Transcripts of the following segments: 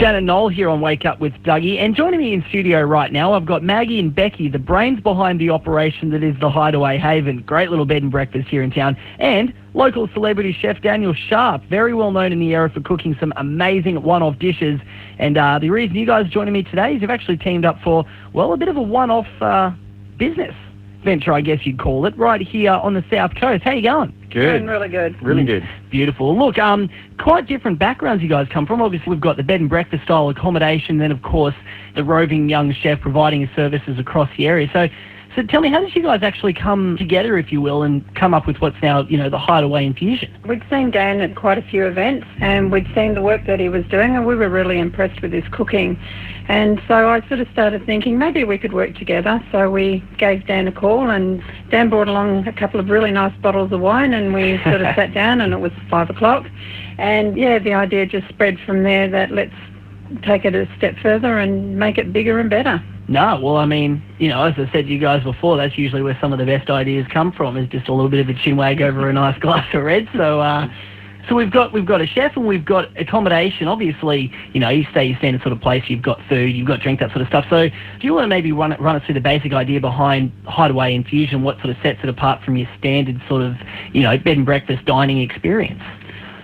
Shannon Knoll here on Wake Up with Dougie, and joining me in studio right now, I've got Maggie and Becky, the brains behind the operation that is the HideAway Haven. Great little bed and breakfast here in town, and local celebrity chef Daniel Sharp, very well known in the area for cooking some amazing one-off dishes. And the reason you guys are joining me today is you've actually teamed up for, well, a bit of a one-off business venture, I guess you'd call it, right here on the South Coast. How you going? Good. Doing really good. Really good. Beautiful. Look, quite different backgrounds you guys come from. Obviously, we've got the bed and breakfast style accommodation, then, of course, the roving young chef providing his services across the area. So tell me, how did you guys actually come together, if you will, and come up with what's now, the HideAway Infusion? We'd seen Dan at quite a few events, and we'd seen the work that he was doing, and we were really impressed with his cooking. And so I sort of started thinking maybe we could work together. So we gave Dan a call, and Dan brought along a couple of really nice bottles of wine, and we sort of sat down, and it was 5 o'clock. And yeah, the idea just spread from there that let's take it a step further and make it bigger and better. No, well, I mean, as I said to you guys before, that's usually where some of the best ideas come from, is just a little bit of a chinwag over a nice glass of red. So we've got a chef and we've got accommodation. Obviously, you stay your standard sort of place, you've got food, you've got drink, that sort of stuff. So do you want to maybe run us through the basic idea behind HideAway Infusion, what sort of sets it apart from your standard sort of, bed and breakfast dining experience?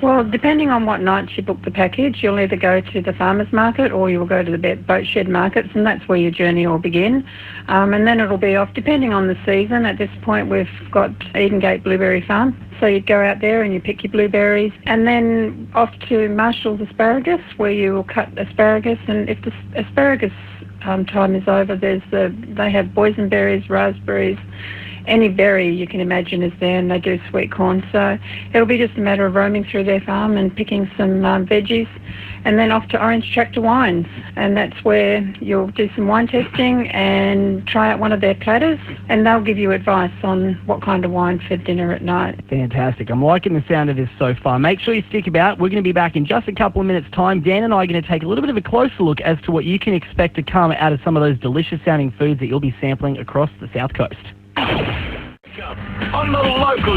Well, depending on what nights you book the package, you'll either go to the Farmers Market or you'll go to the Boatshed Markets, and that's where your journey will begin. And then it'll be off, depending on the season. At this point, we've got Edengate Blueberry Farm. So you'd go out there and you pick your blueberries, and then off to Marshall's Asparagus, where you will cut asparagus. And if the asparagus time is over, they have boysenberries, raspberries, any berry you can imagine is there, and they do sweet corn. So it'll be just a matter of roaming through their farm and picking some veggies, and then off to Orange Tractor Wines, and that's where you'll do some wine testing and try out one of their platters, and they'll give you advice on what kind of wine for dinner at night. Fantastic. I'm liking the sound of this so far. Make sure you stick about. We're going to be back in just a couple of minutes' time. Dan and I are going to take a little bit of a closer look as to what you can expect to come out of some of those delicious sounding foods that you'll be sampling across the South Coast. On the local,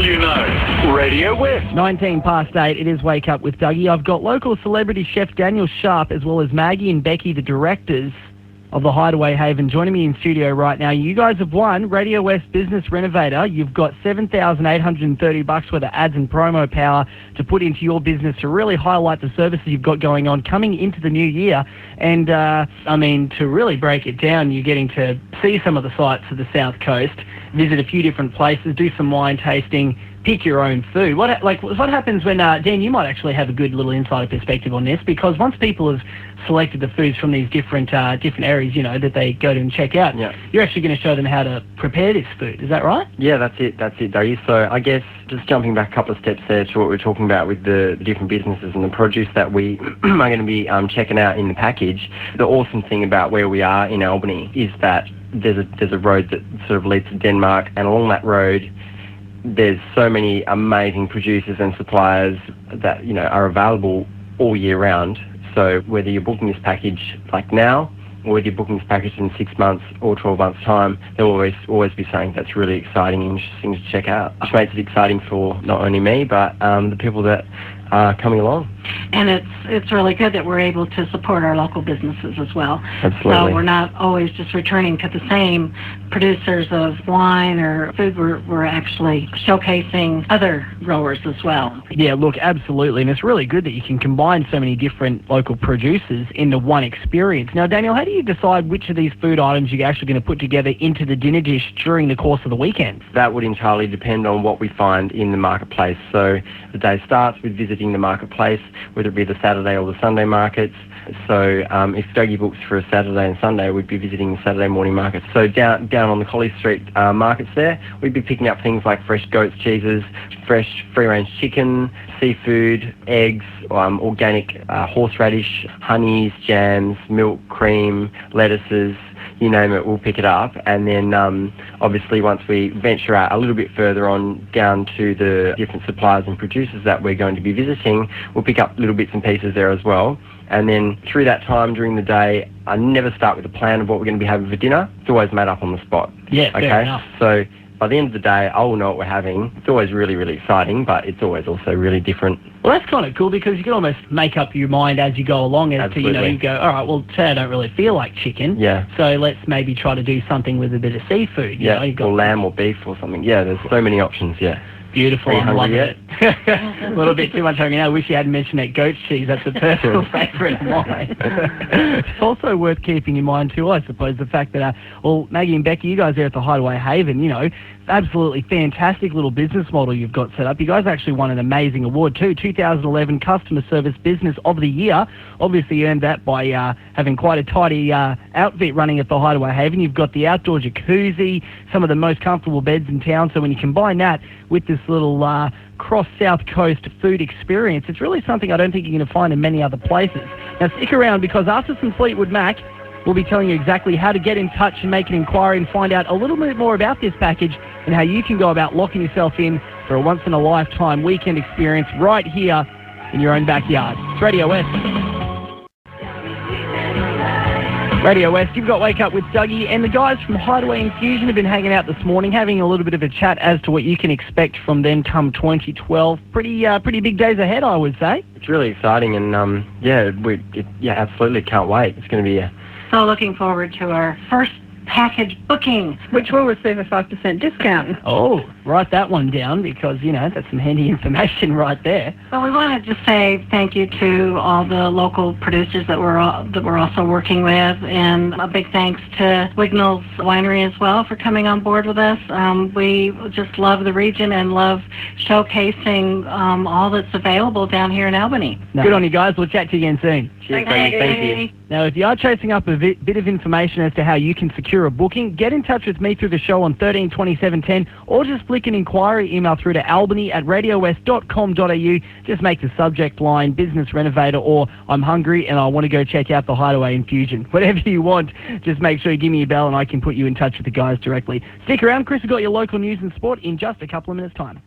Radio West. 19 past 8, it is Wake Up with Dougie. I've got local celebrity chef Daniel Sharp, as well as Maggie and Becky, the directors of the HideAway Haven, joining me in studio right now. You guys have won Radio West Business Renovator. You've got $7,830 worth of ads and promo power to put into your business to really highlight the services you've got going on coming into the new year. And, to really break it down, you're getting to see some of the sights of the South Coast, visit a few different places, do some wine tasting, pick your own food. What happens when, Dan, you might actually have a good little insider perspective on this, because once people have selected the foods from these different areas, that they go to and check out, you're actually going to show them how to prepare this food. Is that right? Yeah, that's it, Dougie. So I guess just jumping back a couple of steps there to what we're talking about with the different businesses and the produce that we are going to be checking out in the package. The awesome thing about where we are in Albany is that there's a road that sort of leads to Denmark, and along that road there's so many amazing producers and suppliers that are available all year round. So whether you're booking this package like now, or whether you're booking this package in 6 months or 12 months' time, there'll always be something that's really exciting and interesting to check out, which makes it exciting for not only me, but the people that are coming along. And it's really good that we're able to support our local businesses as well. Absolutely. So we're not always just returning to the same producers of wine or food. We're actually showcasing other growers as well. Yeah, look, absolutely. And it's really good that you can combine so many different local producers into one experience. Now, Daniel, how do you decide which of these food items you're actually going to put together into the dinner dish during the course of the weekend? That would entirely depend on what we find in the marketplace. So the day starts with visiting the marketplace, whether it be the Saturday or the Sunday markets. So if Dougie books for a Saturday and Sunday, we'd be visiting the Saturday morning markets. So down on the Colley Street markets there, we'd be picking up things like fresh goats, cheeses, fresh free-range chicken, seafood, eggs, organic horseradish, honeys, jams, milk, cream, lettuces, you name it, we'll pick it up. And then obviously once we venture out a little bit further on down to the different suppliers and producers that we're going to be visiting, we'll pick up little bits and pieces there as well. And then through that time during the day, I never start with a plan of what we're going to be having for dinner. It's always made up on the spot. Yeah, fair enough. So by the end of the day, I will know what we're having. It's always really, really exciting, but it's always also really different Well, that's kind of cool because you can almost make up your mind as you go along as to, you go, all right, well, today I don't really feel like chicken. Yeah. So let's maybe try to do something with a bit of seafood. You know, you've got or lamb or beef or something. Yeah, there's so many options, Beautiful. Are you I'm loving hungry it. A little bit too much hungry now. I wish you hadn't mentioned that goat cheese. That's a personal favourite of mine. It's also worth keeping in mind too, I suppose, the fact that, Maggie and Becky, you guys there at the HideAway Haven, absolutely fantastic little business model you've got set up. You guys actually won an amazing award too, 2011 Customer Service Business of the Year. Obviously you earned that by having quite a tidy outfit running at the HideAway Haven. You've got the outdoor jacuzzi, some of the most comfortable beds in town. So when you combine that with this little cross-South Coast food experience, it's really something I don't think you're going to find in many other places. Now stick around because after some Fleetwood Mac, we'll be telling you exactly how to get in touch and make an inquiry and find out a little bit more about this package and how you can go about locking yourself in for a once-in-a-lifetime weekend experience right here in your own backyard. It's Radio West. Radio West, you've got Wake Up with Dougie, and the guys from HideAway Infusion have been hanging out this morning, having a little bit of a chat as to what you can expect from them come 2012. Pretty big days ahead, I would say. It's really exciting, and absolutely can't wait. It's going to be So looking forward to our first package booking, which will receive a 5% discount. Oh, write that one down because, that's some handy information right there. Well, we wanted to say thank you to all the local producers that we're also working with, and a big thanks to Wignall's Winery as well for coming on board with us. We just love the region and love showcasing all that's available down here in Albany. Good on you guys. We'll chat to you again soon. Cheers, thank you. Now, if you are chasing up a bit of information as to how you can secure a booking, get in touch with me through the show on 13 27 10, or just flick an inquiry email through to albany@radiowest.com.au. Just make the subject line business renovator or I'm hungry and I want to go check out the HideAway Infusion. Whatever you want, just make sure you give me a bell and I can put you in touch with the guys directly. Stick around, Chris. We've got your local news and sport in just a couple of minutes' time.